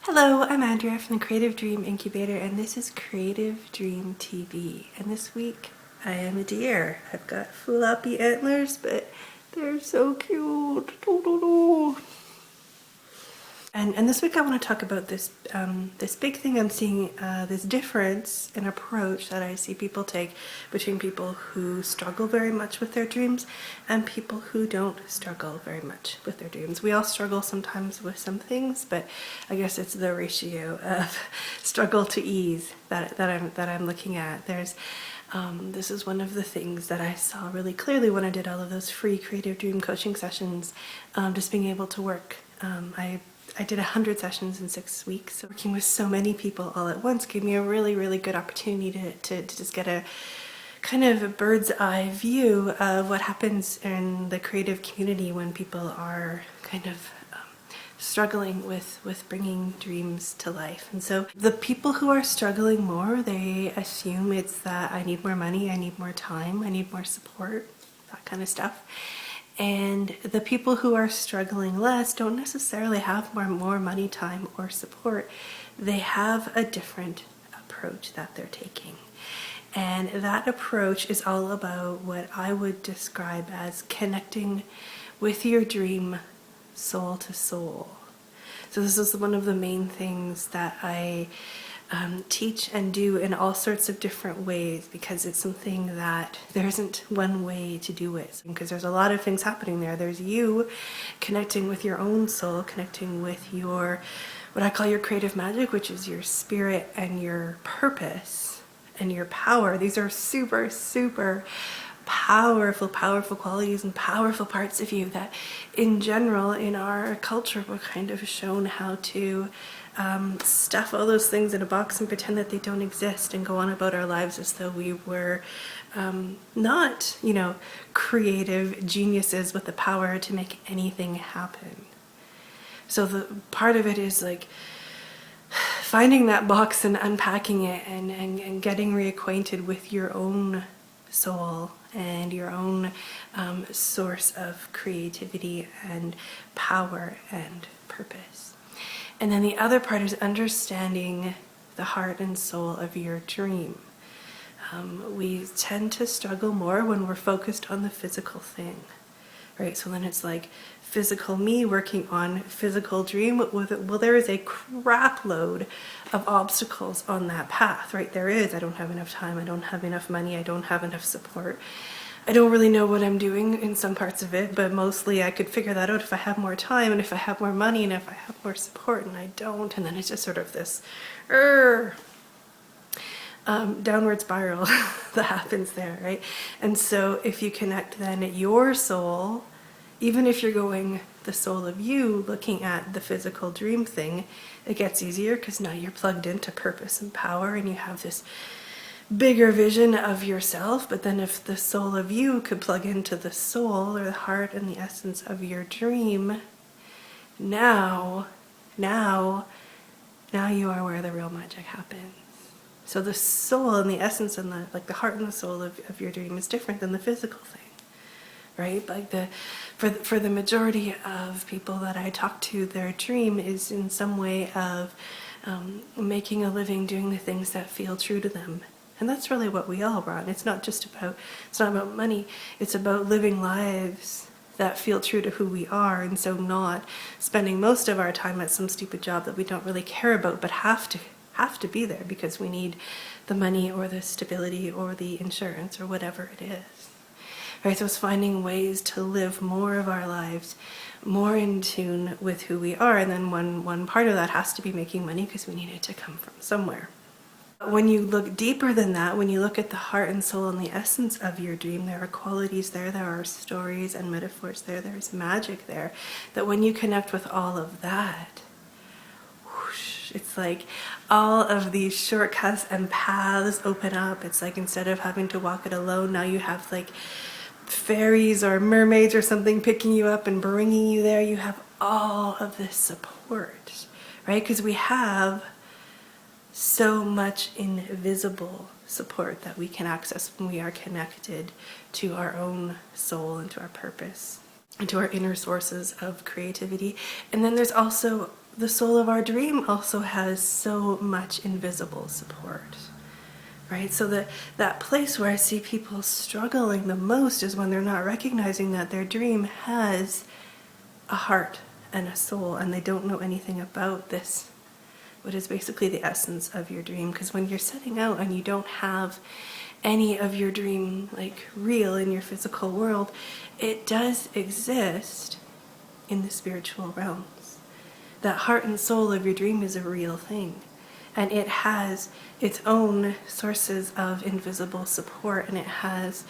Hello, I'm Andrea from the Creative Dream Incubator, and this is Creative Dream TV. And this week I am a deer. I've got floppy antlers, but they're so cute. And this week I want to talk about this this big thing I'm seeing, this difference in approach that I see people take between people who struggle very much with their dreams and people who don't struggle very much with their dreams. We all struggle sometimes with some things, but I guess it's the ratio of struggle to ease that I'm looking at. This is one of the things that I saw really clearly when I did all of those free creative dream coaching sessions, just being able to work. I did 100 sessions in 6 weeks. So working with so many people all at once gave me a really, really good opportunity to just get a kind of a bird's eye view of what happens in the creative community when people are kind of struggling with bringing dreams to life. And so the people who are struggling more, they assume it's that I need more money, I need more time, I need more support, that kind of stuff. And the people who are struggling less don't necessarily have more money, time, or support. They have a different approach that they're taking. And that approach is all about what I would describe as connecting with your dream soul to soul. So this is one of the main things that I teach and do in all sorts of different ways, because it's something that there isn't one way to do it, because there's a lot of things happening there. There's you connecting with your own soul, connecting with your, what I call your creative magic, which is your spirit and your purpose and your power. These are super, super powerful qualities and powerful parts of you that in general in our culture we're kind of shown how to stuff all those things in a box and pretend that they don't exist and go on about our lives as though we were not, creative geniuses with the power to make anything happen. So the part of it is like finding that box and unpacking it and getting reacquainted with your own soul and your own source of creativity and power and purpose. And then the other part is understanding the heart and soul of your dream. We tend to struggle more when we're focused on the physical thing, right? So then it's like physical me working on physical dream. Well, there is a crap load of obstacles on that path, right? There is. I don't have enough time. I don't have enough money. I don't have enough support. I don't really know what I'm doing in some parts of it, but mostly I could figure that out if I have more time and if I have more money and if I have more support, and I don't. And then it's just sort of this downward spiral that happens there, right? And so if you connect then your soul, even if you're going the soul of you looking at the physical dream thing, it gets easier because now you're plugged into purpose and power and you have this bigger vision of yourself. But then if the soul of you could plug into the soul or the heart and the essence of your dream, now you are where the real magic happens. So the soul and the essence and the heart and the soul of your dream is different than the physical thing, right? Like for the majority of people that I talk to, their dream is in some way of making a living doing the things that feel true to them. And that's really what we all want. It's not about money. It's about living lives that feel true to who we are, and so not spending most of our time at some stupid job that we don't really care about but have to be there because we need the money or the stability or the insurance or whatever it is. Right? So it's finding ways to live more of our lives more in tune with who we are, and then one part of that has to be making money because we need it to come from somewhere. When you look deeper than that, when you look at the heart and soul and the essence of your dream, there are qualities there are stories and metaphors there's magic there, that when you connect with all of that, whoosh, it's like all of these shortcuts and paths open up. It's like instead of having to walk it alone, now you have like fairies or mermaids or something picking you up and bringing you there. You have all of this support, right? Because we have so much invisible support that we can access when we are connected to our own soul and to our purpose and to our inner sources of creativity. And then there's also the soul of our dream also has so much invisible support, right? So that place where I see people struggling the most is when they're not recognizing that their dream has a heart and a soul, and they don't know anything about this, what is basically the essence of your dream. Because when you're setting out and you don't have any of your dream like real in your physical world, it does exist in the spiritual realms. That heart and soul of your dream is a real thing, and it has its own sources of invisible support, and it has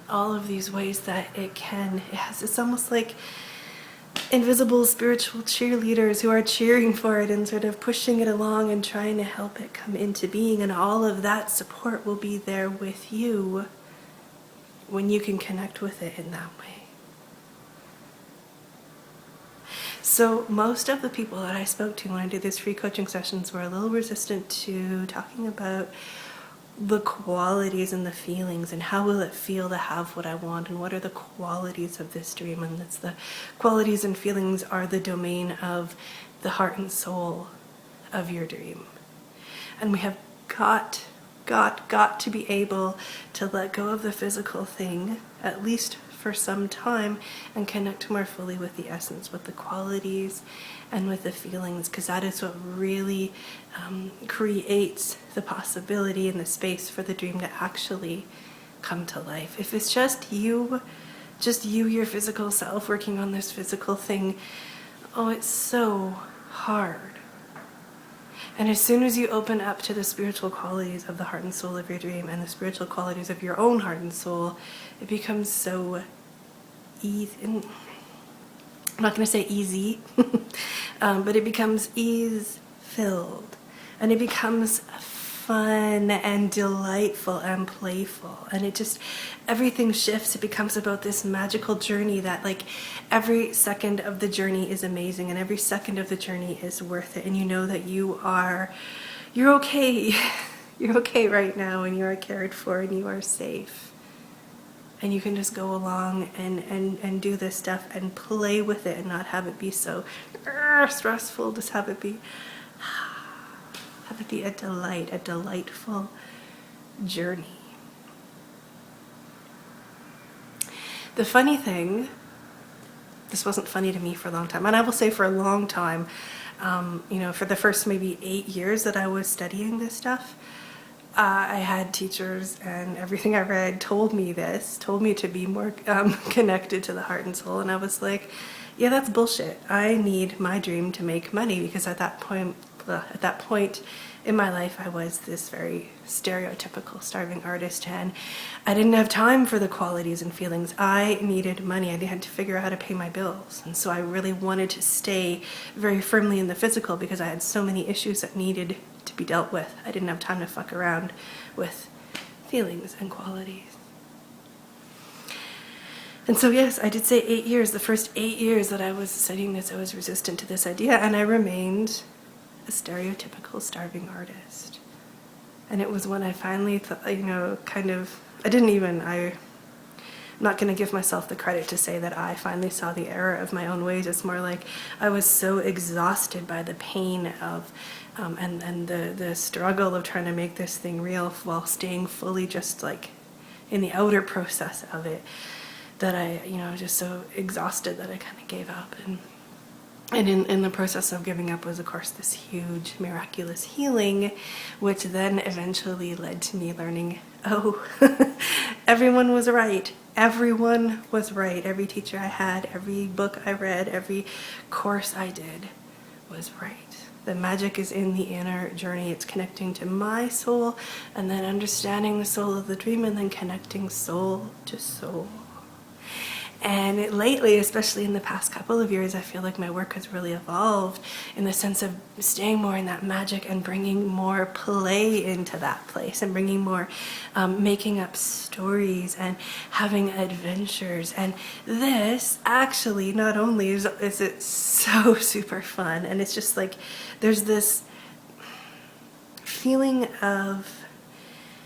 all of these ways that it's almost like invisible spiritual cheerleaders who are cheering for it and sort of pushing it along and trying to help it come into being. And all of that support will be there with you when you can connect with it in that way. So most of the people that I spoke to when I did these free coaching sessions were a little resistant to talking about the qualities and the feelings and how will it feel to have what I want and what are the qualities of this dream. And it's the qualities and feelings are the domain of the heart and soul of your dream. And we have got to be able to let go of the physical thing, at least for some time, and connect more fully with the essence, with the qualities and with the feelings, because that is what really creates the possibility and the space for the dream to actually come to life. If it's just you, your physical self, working on this physical thing, oh, it's so hard. And as soon as you open up to the spiritual qualities of the heart and soul of your dream and the spiritual qualities of your own heart and soul, it becomes so easy. I'm not going to say easy, but it becomes ease-filled. And it becomes fun and delightful and playful. And everything shifts. It becomes about this magical journey that like every second of the journey is amazing and every second of the journey is worth it. And you know that you're okay. You're okay right now, and you are cared for and you are safe. And you can just go along and do this stuff and play with it and not have it be so stressful. Just have it be a delight, a delightful journey. The funny thing, this wasn't funny to me for a long time, and I will say for a long time, for the first maybe 8 years that I was studying this stuff, I had teachers and everything I read told me to be more connected to the heart and soul. And I was like, yeah, that's bullshit. I need my dream to make money, because at that point in my life, I was this very stereotypical starving artist, and I didn't have time for the qualities and feelings. I needed money. I had to figure out how to pay my bills. And so I really wanted to stay very firmly in the physical because I had so many issues that needed to be dealt with. I didn't have time to fuck around with feelings and qualities. And so yes, I did say 8 years. The first 8 years that I was studying this, I was resistant to this idea, and I remained a stereotypical starving artist. And it was when I finally I'm not going to give myself the credit to say that I finally saw the error of my own ways. It's more like I was so exhausted by the pain of and the struggle of trying to make this thing real while staying fully just like in the outer process of it, that I was just so exhausted that I kind of gave up. And in the process of giving up was, of course, this huge miraculous healing, which then eventually led to me learning, oh, everyone was right. Everyone was right. Every teacher I had, every book I read, every course I did was right. The magic is in the inner journey. It's connecting to my soul and then understanding the soul of the dream and then connecting soul to soul. And lately, especially in the past couple of years, I feel like my work has really evolved in the sense of staying more in that magic and bringing more play into that place and bringing more making up stories and having adventures. And this actually, not only is it so super fun, and it's just like there's this feeling of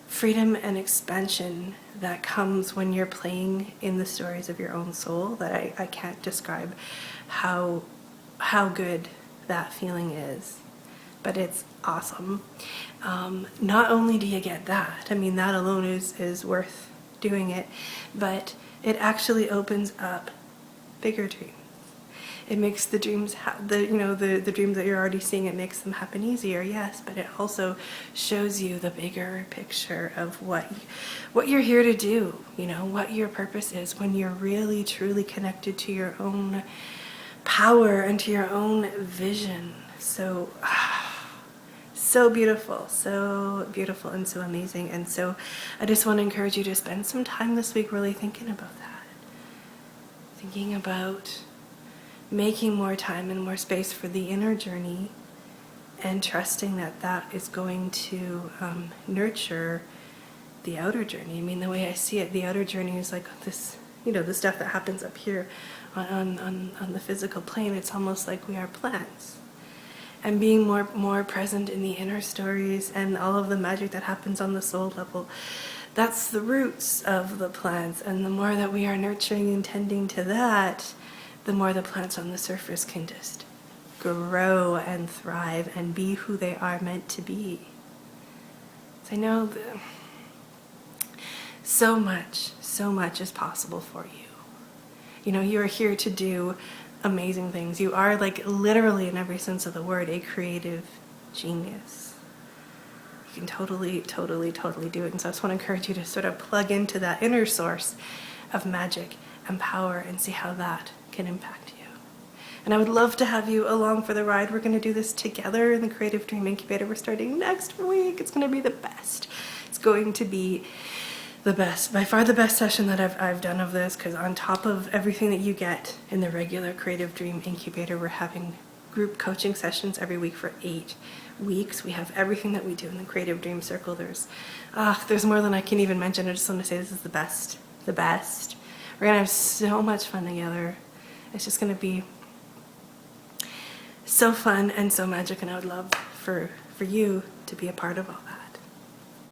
freedom and expansion that comes when you're playing in the stories of your own soul that I can't describe how good that feeling is, but it's awesome. Not only do you get that, I mean, that alone is worth doing it, but it actually opens up bigger dreams. It makes the dreams, the dreams that you're already seeing, it makes them happen easier, yes, but it also shows you the bigger picture of what you're here to do, what your purpose is when you're really, truly connected to your own power and to your own vision. So beautiful and so amazing. And so I just want to encourage you to spend some time this week really thinking about that. Thinking about making more time and more space for the inner journey and trusting that is going to nurture the outer journey. I mean, the way I see it, the outer journey is like this, the stuff that happens up here on the physical plane. It's almost like we are plants. And being more present in the inner stories and all of the magic that happens on the soul level, that's the roots of the plants. And the more that we are nurturing and tending to that, the more the plants on the surface can just grow and thrive and be who they are meant to be. So I know so much is possible for you. You are here to do amazing things. You are, like, literally in every sense of the word, a creative genius. You can totally do it. And so I just want to encourage you to sort of plug into that inner source of magic and power and see how that can impact you. And I would love to have you along for the ride. We're going to do this together in the Creative Dream Incubator. We're starting next week. It's going to be the best. It's going to be the best, by far the best session that I've done of this, because on top of everything that you get in the regular Creative Dream Incubator, we're having group coaching sessions every week for 8 weeks. We have everything that we do in the Creative Dream Circle. There's more than I can even mention. I just want to say this is the best. We're going to have so much fun together. It's just going to be so fun and so magic, and I would love for you to be a part of all that.